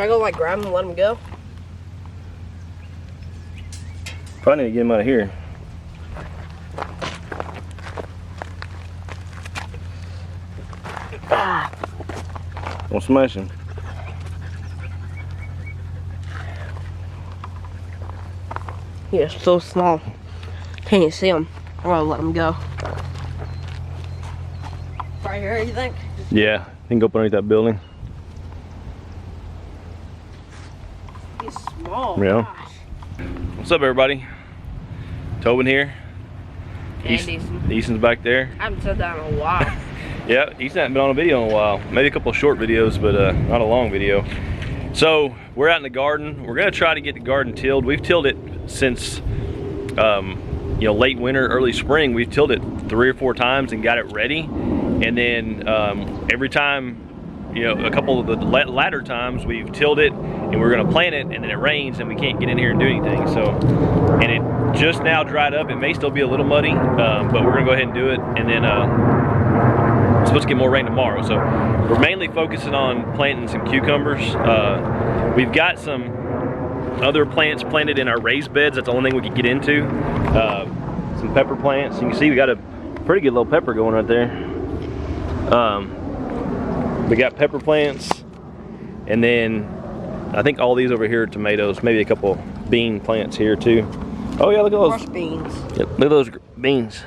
I go like grab him and let him go? Probably need to get him out of here. Don't smash him. He is so small. Can't even see him. I'm gonna let him go. Right here, you think? Yeah, he can go up underneath that building. He's small. Yeah. Gosh. What's up, everybody? Tobin here. And Easton. Easton's back there. I haven't said that in a while. Yeah, Easton hasn't been on a video in a while. Maybe a couple of short videos, but not a long video. So we're out in the garden. We're gonna try to get the garden tilled. We've tilled it since you know, late winter, early spring. We've tilled it 3 or 4 times and got it ready. And then every time, you know, a couple of the latter times we've tilled it and we're gonna plant it, and then it rains and we can't get in here and do anything. So, and it just now dried up. It may still be a little muddy, but we're gonna go ahead and do it. And then it's supposed to get more rain tomorrow. So we're mainly focusing on planting some cucumbers. We've got some other plants planted in our raised beds. That's the only thing we could get into. Some pepper plants. You can see we got a pretty good little pepper going right there. We got pepper plants, and then I think all these over here are tomatoes. Maybe a couple bean plants here too. Oh yeah, look at those. Crushed beans. Yep, look at those beans.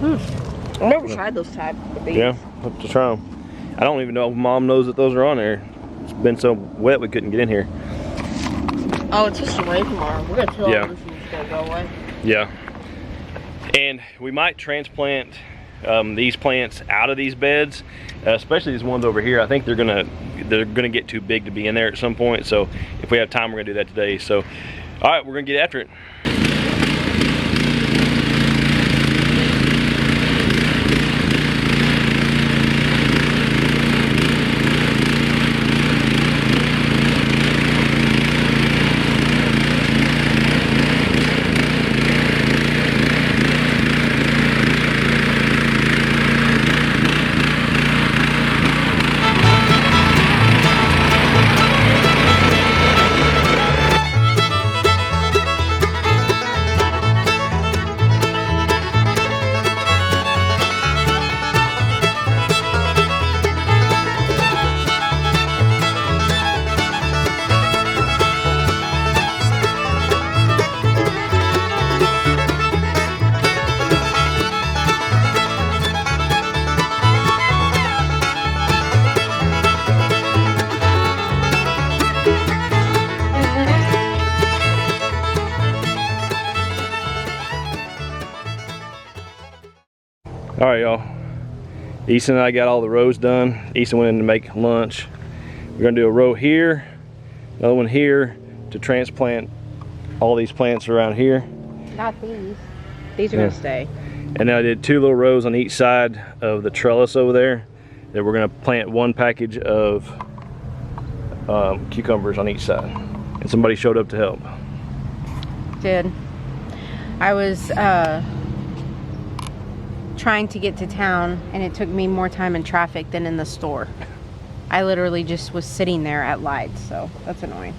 I've never tried those type of beans. Yeah, have to try them. I don't even know if Mom knows that those are on there. It's been so wet we couldn't get in here. Oh, it's just away tomorrow. We're gonna kill Yeah. all this and it's gonna go away. Yeah. And we might transplant these plants out of these beds, especially these ones over here. I think they're gonna get too big to be in there at some point. So if we have time, we're gonna do that today. So, all right, we're gonna get after it. All right, y'all. Easton and I got all the rows done. Easton went in to make lunch. We're gonna do a row here, another one here to transplant all these plants around here. Not these. These are gonna stay. And then I did 2 little rows on each side of the trellis over there. Then we're gonna plant 1 package of cucumbers on each side. And somebody showed up to help. Did. I was trying to get to town and it took me more time in traffic than in the store. I literally just was sitting there at lights, so that's annoying.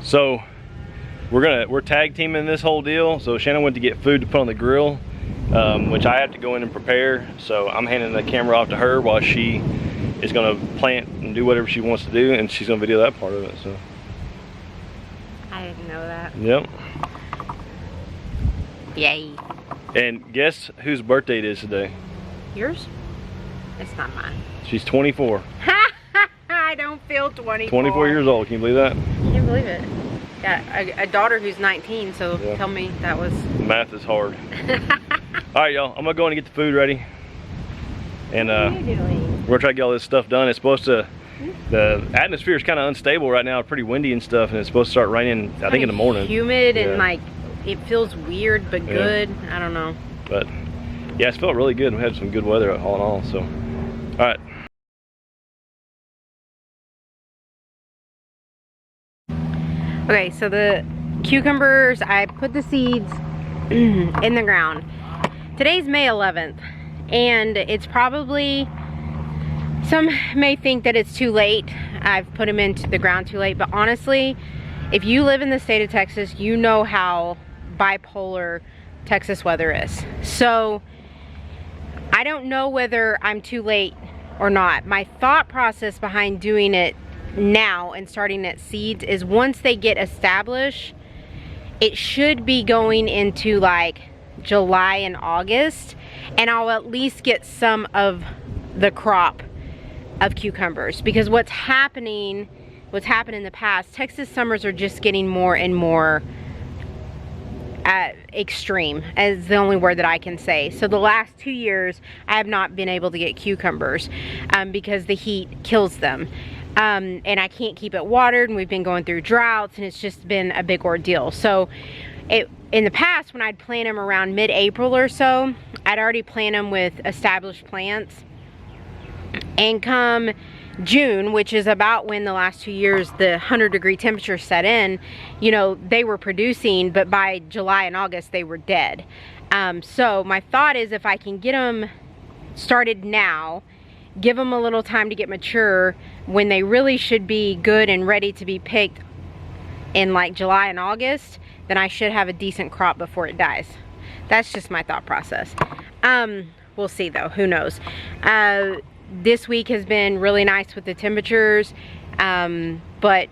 So we're tag teaming this whole deal. So Shannon went to get food to put on the grill, which I have to go in and prepare. So I'm handing the camera off to her while she is gonna plant and do whatever she wants to do, and she's gonna video that part of it. So I didn't know that. yep. Yay. And guess whose birthday it is today? Yours? It's not mine. She's 24. I don't feel 24. 24 years old. Can you believe that? I can't believe it. Got a daughter who's 19, so Yeah. tell me that was... Math is hard. All right, y'all. I'm gonna go in and get the food ready, and What are you doing? we're gonna try to get all this stuff done. It's supposed to. The atmosphere is kind of unstable right now. Pretty windy and stuff, and it's supposed to start raining. I think in the morning. Humid Yeah. and like it feels weird but good. I don't know. But yeah, it's felt really good. We had some good weather all in all. So, all right. Okay, so the cucumbers, I put the seeds in the ground. Today's May 11th, and it's probably Some may think that it's too late. I've put them into the ground too late, but honestly, if you live in the state of Texas, you know how bipolar Texas weather is. So I don't know whether I'm too late or not. My thought process behind doing it now and starting at seeds is once they get established, it should be going into like July and August, and I'll at least get some of the crop of cucumbers, because what's happened in the past, Texas summers are just getting more and more extreme, is the only word that I can say. So the last 2 years I have not been able to get cucumbers because the heat kills them, and I can't keep it watered, and we've been going through droughts, and it's just been a big ordeal. So in the past, when I'd plant them around mid-April or so, I'd already plant them with established plants, and come June, which is about when the last 2 years the 100-degree temperature set in, you know, they were producing, but by July and August they were dead. So my thought is, if I can get them started now, give them a little time to get mature, when they really should be good and ready to be picked in like July and August, then I should have a decent crop before it dies. That's just my thought process. We'll see though, who knows. This week has been really nice with the temperatures, but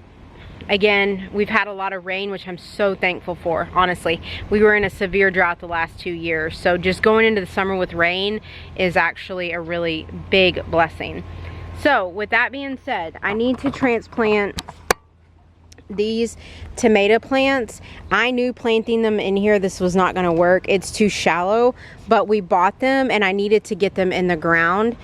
again, we've had a lot of rain, which I'm so thankful for. Honestly, we were in a severe drought the last 2 years, so just going into the summer with rain is actually a really big blessing. So with that being said, I need to transplant these tomato plants. I knew planting them in here this was not going to work. It's too shallow, but we bought them and I needed to get them in the ground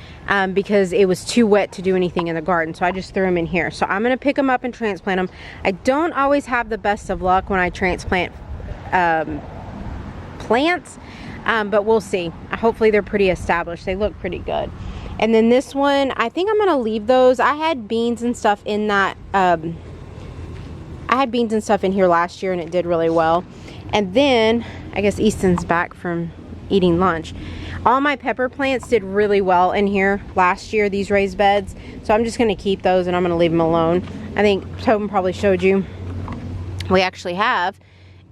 because it was too wet to do anything in the garden, so I just threw them in here. So I'm going to pick them up and transplant them. I don't always have the best of luck when I transplant plants, but we'll see. Hopefully they're pretty established. They look pretty good. And then this one, I think I'm going to leave those. I had beans and stuff in that I had beans and stuff in here last year and it did really well. And then I guess Easton's back from eating lunch. All my pepper plants did really well in here last year, these raised beds. So I'm just going to keep those and I'm going to leave them alone. I think Tobin probably showed you we actually have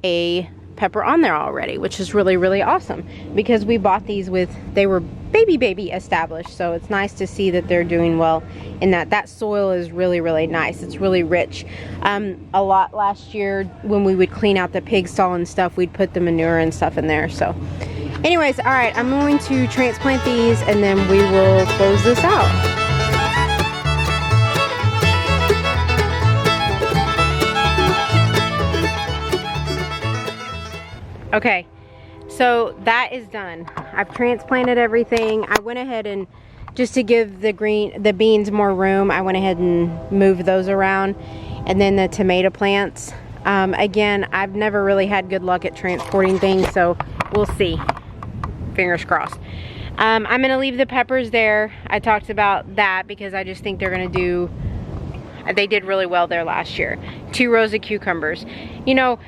a pepper on there already, which is really, really awesome, because we bought these with, they were baby established, so it's nice to see that they're doing well in that soil is really, really nice. It's really rich. A lot last year when we would clean out the pig stall and stuff, we'd put the manure and stuff in there. So anyways, all right, I'm going to transplant these and then we will close this out. Okay, so that is done. I've transplanted everything. I went ahead and, just to give the beans more room, I went ahead and moved those around. And then the tomato plants. Again, I've never really had good luck at transporting things, so we'll see. Fingers crossed. I'm gonna leave the peppers there. I talked about that because I just think they're gonna do, they did really well there last year. 2 rows of cucumbers. You know,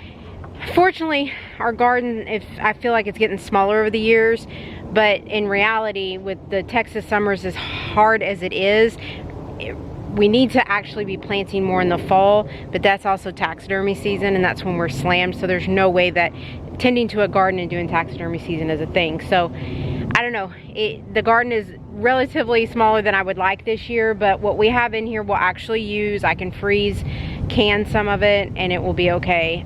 fortunately, our garden, I feel like it's getting smaller over the years, but in reality, with the Texas summers as hard as it is, we need to actually be planting more in the fall, but that's also taxidermy season, and that's when we're slammed, so there's no way that tending to a garden and doing taxidermy season is a thing. So, I don't know, the garden is relatively smaller than I would like this year, but what we have in here we'll actually use. I can can some of it and it will be okay.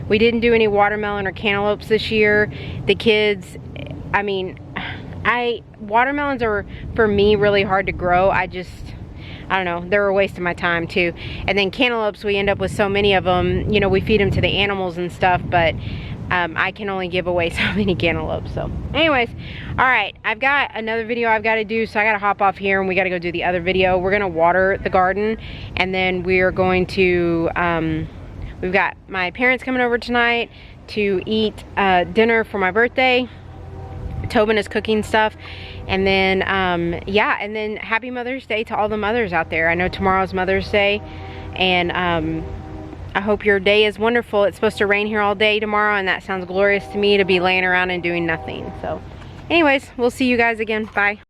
We didn't do any watermelon or cantaloupes this year. The kids, I mean, watermelons are for me really hard to grow. I don't know, they're a waste of my time too. And then cantaloupes, we end up with so many of them, you know, we feed them to the animals and stuff, but I can only give away so many cantaloupes. So anyways, all right, I've got another video I've got to do, so I got to hop off here and we got to go do the other video. We're gonna water the garden, and then we're going to we've got my parents coming over tonight to eat dinner for my birthday. Tobin is cooking stuff, and then yeah, and then happy Mother's Day to all the mothers out there. I know tomorrow's Mother's Day, and I hope your day is wonderful. It's supposed to rain here all day tomorrow, and that sounds glorious to me, to be laying around and doing nothing. So anyways, we'll see you guys again. Bye.